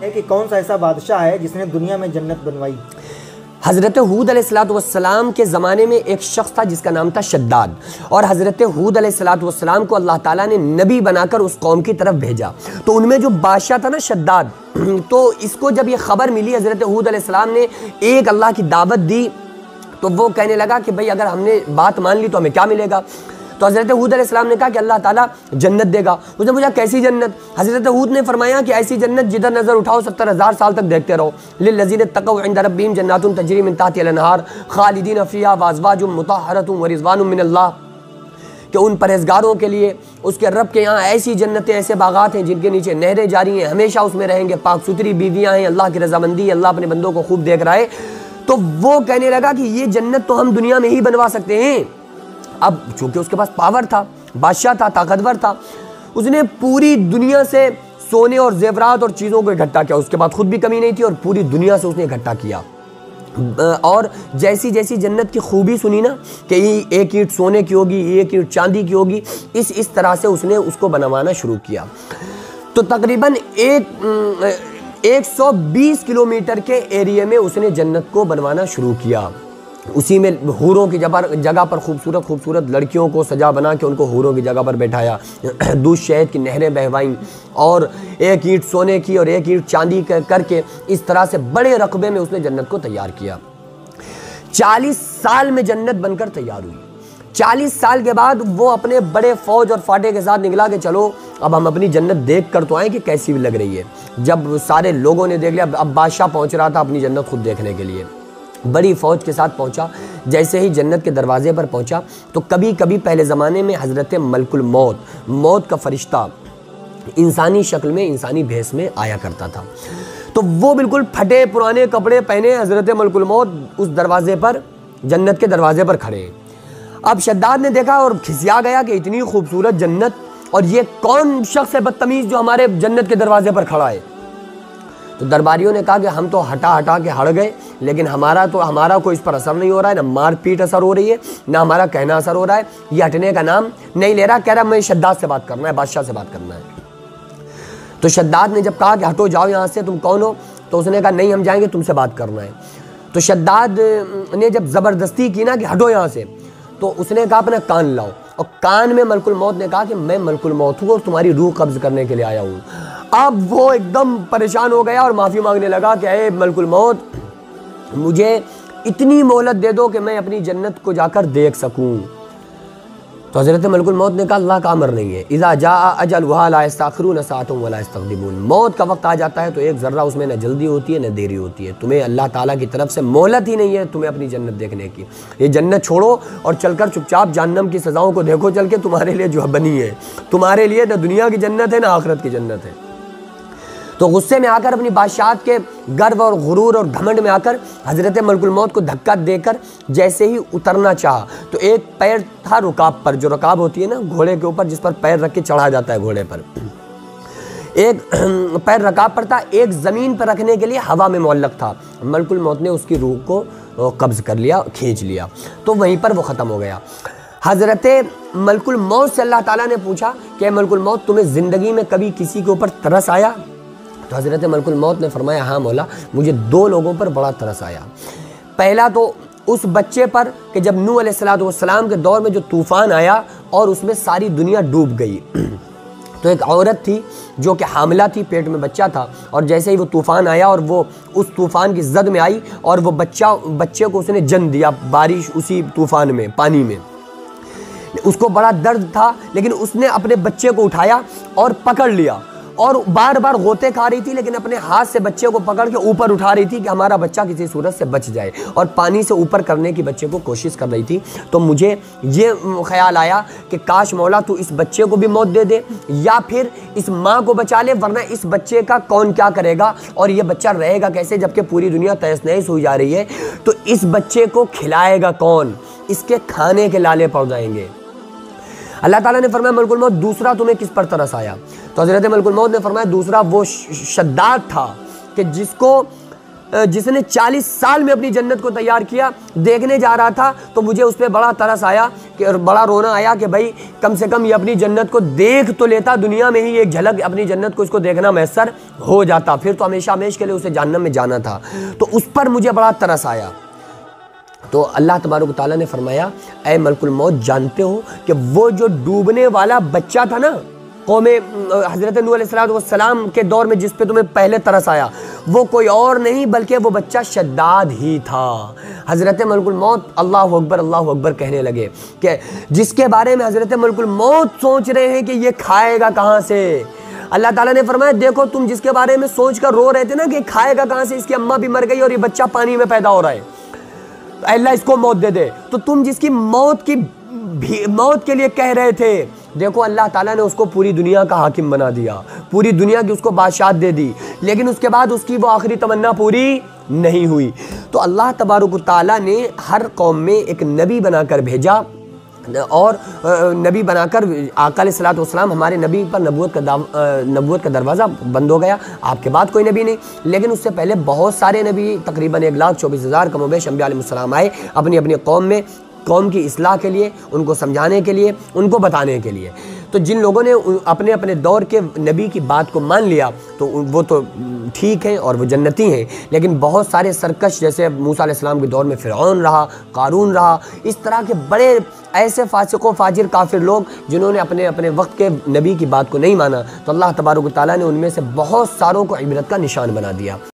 है कि कौन सा ऐसा बादशाह है जिसने दुनिया में जन्नत बनवाई। हज़रत हूद अलैहिस्सलाम के ज़माने में एक शख्स था जिसका नाम था शद्दाद, और हज़रत हूद अलैहिस्सलाम को अल्लाह ताला ने नबी बनाकर उस कौम की तरफ भेजा। तो उनमें जो बादशाह था ना शद्दाद, तो इसको जब ये खबर मिली हज़रत हूद अलैहिस्सलाम ने एक अल्लाह की दावत दी, तो वो कहने लगा कि भाई अगर हमने बात मान ली तो हमें क्या मिलेगा। तो हज़रत हूद अलैहिस्सलाम ने कहा कि अल्लाह ताला जन्नत देगा। उसने पूछा कैसी जन्नत। हज़रत हूद ने फरमाया कि ऐसी जन्नत जिधर नज़र उठाओ 70,000 साल तक देखते रहो। लिल्लज़ीना तक़व इंद रब्बिहिम जन्नातुन तजरी मिन तहतिहा अल-अनहार खालिदीन फ़ीहा व अज़वाजुम मुतहहरतुन व रिज़वानुम मिनल्लाह, कि उन परहेज़गारों के लिए उसके रब के यहाँ ऐसी जन्नतें, ऐसे बागात हैं जिनके नीचे नहरें जारी हैं, हमेशा उसमें रहेंगे, पाक सुथरी बीवियाँ हैं, अल्लाह की रज़ामंदी, अल्लाह अपने बंदों को खूब देख रहा है। तो वो कहने लगा कि ये जन्नत तो हम दुनिया में ही बनवा सकते हैं। अब चूंकि उसके पास पावर था, बादशाह था, ताकतवर था, उसने पूरी दुनिया से सोने और जेवरात और चीज़ों को इकट्ठा किया। उसके बाद खुद भी कमी नहीं थी और पूरी दुनिया से उसने इकट्ठा किया। और जैसी जैसी जन्नत की खूबी सुनी ना कि एक ईंट सोने की होगी, एक ईंट चांदी की होगी, इस तरह से उसने उसको बनवाना शुरू किया। तो तकरीबन 120 किलोमीटर के एरिया में उसने जन्नत को बनवाना शुरू किया। उसी में हूरों की जगह पर खूबसूरत खूबसूरत लड़कियों को सजा बना के उनको हूरों की जगह पर बैठाया, दूध शहद की नहरें बहवाईं, और एक ईंट सोने की और एक ईंट चांदी करके इस तरह से बड़े रकबे में उसने जन्नत को तैयार किया। 40 साल में जन्नत बनकर तैयार हुई। 40 साल के बाद वो अपने बड़े फौज और फाटे के साथ निकला कि चलो अब हम अपनी जन्नत देख कर तो आए कि कैसी भी लग रही है। जब सारे लोगों ने देख लिया, अब बादशाह पहुंच रहा था अपनी जन्नत खुद देखने के लिए, बड़ी फ़ौज के साथ पहुंचा। जैसे ही जन्नत के दरवाजे पर पहुंचा तो कभी कभी पहले ज़माने में हज़रत मलकुल मौत का फ़रिश्ता इंसानी शक्ल में, इंसानी भेस में आया करता था। तो वो बिल्कुल फटे पुराने कपड़े पहने हज़रत मलकुल मौत उस दरवाजे पर, जन्नत के दरवाजे पर खड़े हैं। अब शद्दाद ने देखा और खिसिया गया कि इतनी खूबसूरत जन्नत, और ये कौन शख्स है बदतमीज़ जो हमारे जन्नत के दरवाजे पर खड़ा है। तो दरबारियों ने कहा कि हम तो हटा के हट गए, लेकिन हमारा कोई इस पर असर नहीं हो रहा है, ना मारपीट असर हो रही है, ना हमारा कहना असर हो रहा है। ये हटने का नाम नहीं ले रहा। कह रहा मैं शद्दाद से बात करना है, बादशाह से बात करना है। तो शद्दाद ने जब कहा कि हटो जाओ यहाँ से, तुम कौन हो, तो उसने कहा नहीं हम जाएंगे, तुमसे बात करना है। तो शद्दाद ने जब ज़बरदस्ती की ना कि हटो यहाँ से, तो उसने कहा अपना कान लाओ, और कान में मलकुल मौत ने कहा कि मैं मलकुल मौत हूँ और तुम्हारी रूह कब्ज़ करने के लिए आया हूँ। अब वो एकदम परेशान हो गया और माफ़ी मांगने लगा कि अरे मलकुल मौत, मुझे इतनी मोहलत दे दो कि मैं अपनी जन्नत को जाकर देख सकूं। तो हज़रत मलकुल मौत ने कहा अल्लाह का अमर नहीं है, इज़ा जा अजलुहा ला यस्तअखिरून साअतन वला यस्तक़दिमून। मौत का वक्त आ जाता है तो एक ज़र्रा उसमें न जल्दी होती है न देरी होती है। तुम्हें अल्लाह ताला की तरफ से मोहलत ही नहीं है तुम्हें अपनी जन्नत देखने की। ये जन्नत छोड़ो और चलकर चुपचाप जहन्नम की सज़ाओं को देखो चल के, तुम्हारे लिए जो बनी है, तुम्हारे लिए न दुनिया की जन्नत है न आखिरत की जन्नत है। तो गुस्से में आकर, अपनी बादशाहत के गर्व और गुरूर और घमंड में आकर हज़रत मलकुल मौत को धक्का देकर जैसे ही उतरना चाहा, तो एक पैर था रुकाब पर, जो रुकाब होती है ना घोड़े के ऊपर, जिस पर पैर रख के चढ़ा जाता है घोड़े पर, एक पैर रकाब पर था, एक ज़मीन पर रखने के लिए हवा में मुअल्लक था। मलकुल मौत ने उसकी रूह को कब्ज़ कर लिया, खींच लिया, तो वहीं पर वो ख़त्म हो गया। हज़रत मलकुल मौत से अल्लाह ताला ने पूछा कि मलकुल मौत, तुम्हें ज़िंदगी में कभी किसी के ऊपर तरस आया? तो हज़रत मलकुल मौत ने फरमाया हाँ मौला, मुझे 2 लोगों पर बड़ा तरस आया। पहला तो उस बच्चे पर कि जब नूह अलैहिस्सलाम के दौर में जो तूफ़ान आया और उसमें सारी दुनिया डूब गई। तो एक औरत थी जो कि हामिला थी, पेट में बच्चा था, और जैसे ही वो तूफ़ान आया और वो उस तूफ़ान की जद में आई और वो बच्चे को उसने जन्म दिया, बारिश उसी तूफ़ान में, पानी में। उसको बड़ा दर्द था, लेकिन उसने अपने बच्चे को उठाया और पकड़ लिया, और बार बार गोते खा रही थी, लेकिन अपने हाथ से बच्चे को पकड़ के ऊपर उठा रही थी कि हमारा बच्चा किसी सूरत से बच जाए, और पानी से ऊपर करने की बच्चे को कोशिश कर रही थी। तो मुझे ये ख्याल आया कि काश मौला तू इस बच्चे को भी मौत दे दे, या फिर इस माँ को बचा ले, वरना इस बच्चे का कौन क्या करेगा और ये बच्चा रहेगा कैसे, जबकि पूरी दुनिया तहस नहस हो जा रही है। तो इस बच्चे को खिलाएगा कौन, इसके खाने के लाले पड़ जाएंगे। अल्लाह ताला ने फरमाया मलकुल मौत, दूसरा तुम्हें किस पर तरस आया? तो हज़रत मलकुल मौत ने फरमाया दूसरा वो शद्दाद था कि जिसको जिसने 40 साल में अपनी जन्नत को तैयार किया, देखने जा रहा था तो मुझे उस पर बड़ा तरस आया कि, और बड़ा रोना आया कि भाई कम से कम ये अपनी जन्नत को देख तो लेता, दुनिया में ही एक झलक अपनी जन्नत को इसको देखना मैसर हो जाता, फिर तो हमेशा हमेशा के लिए उसे जहन्नम में जाना था। तो उस पर मुझे बड़ा तरस आया। तो अल्लाह तबारक तआला ने फरमाया, ऐ मलकुल मौत, जानते हो कि वो जो डूबने वाला बच्चा था ना कौमे हज़रत नूह अलैहिस्सलाम के दौर में, जिस पे तुम्हें पहले तरस आया, वो कोई और नहीं बल्कि वो बच्चा शद्दाद ही था। हज़रत मलकुल मौत अल्लाहु अकबर कहने लगे कि जिसके बारे में हज़रत मलकुल मौत सोच रहे हैं कि ये खाएगा कहाँ से। अल्लाह ताला ने फरमाया, देखो तुम जिसके बारे में सोच कर रो रहे थे ना कि खाएगा कहाँ से, इसकी अम्मा भी मर गई और ये बच्चा पानी में पैदा हो रहा है, अल्लाह इसको मौत दे दे। तो तुम जिसकी मौत के लिए कह रहे थे, देखो अल्लाह ताला ने उसको पूरी दुनिया का हाकिम बना दिया, पूरी दुनिया की उसको बादशाह दे दी, लेकिन उसके बाद उसकी वो आखिरी तमन्ना पूरी नहीं हुई। तो अल्लाह तबारक ताला ने हर कौम में एक नबी बनाकर भेजा, और नबी बनाकर आका अलैहिस्सलातु वस्सलाम, हमारे नबी पर नबूवत का दरवाज़ा बंद हो गया, आपके बाद कोई नबी नहीं। लेकिन उससे पहले बहुत सारे नबी, तकरीबन 1,24,000 कमोबेश अंबिया अलैहिस्सलाम आए अपनी अपनी कौम में, कौम की इस्लाह के लिए, उनको समझाने के लिए, उनको बताने के लिए। तो जिन लोगों ने अपने अपने दौर के नबी की बात को मान लिया तो वो तो ठीक है और वो जन्नती हैं, लेकिन बहुत सारे सरकश, जैसे मूसा अलैहिस्सलाम के दौर में फ़िरऔन रहा, कारून रहा, इस तरह के बड़े ऐसे फासिकों फाजिर काफिर लोग जिन्होंने अपने अपने वक्त के नबी की बात को नहीं माना, तो अल्लाह तबारक व तआला ने उनमें से बहुत सारों को इबरत का निशान बना दिया।